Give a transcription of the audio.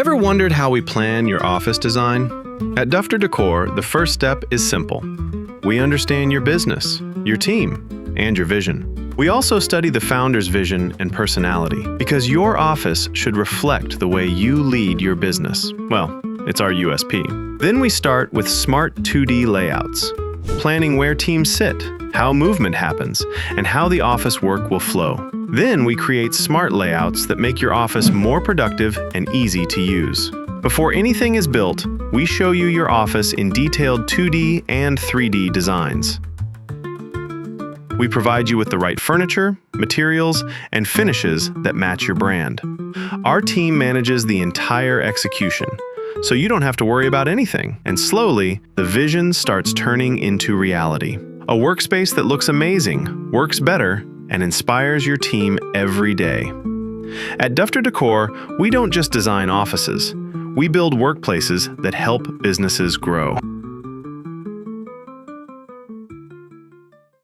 Ever wondered how we plan your office design? At Daftar Decor, the first step is simple. We understand your business, your team, and your vision. We also study the founder's vision and personality, because your office should reflect the way you lead your business. Well, it's our USP. Then we start with smart 2D layouts, planning where teams sit, how movement happens, and how the office work will flow. Then we create smart layouts that make your office more productive and easy to use. Before anything is built, we show you your office in detailed 2D and 3D designs. We provide you with the right furniture, materials, and finishes that match your brand. Our team manages the entire execution, so you don't have to worry about anything. And slowly, the vision starts turning into reality. A workspace that looks amazing, works better, and inspires your team every day. At Daftar Decor, we don't just design offices. We build workplaces that help businesses grow.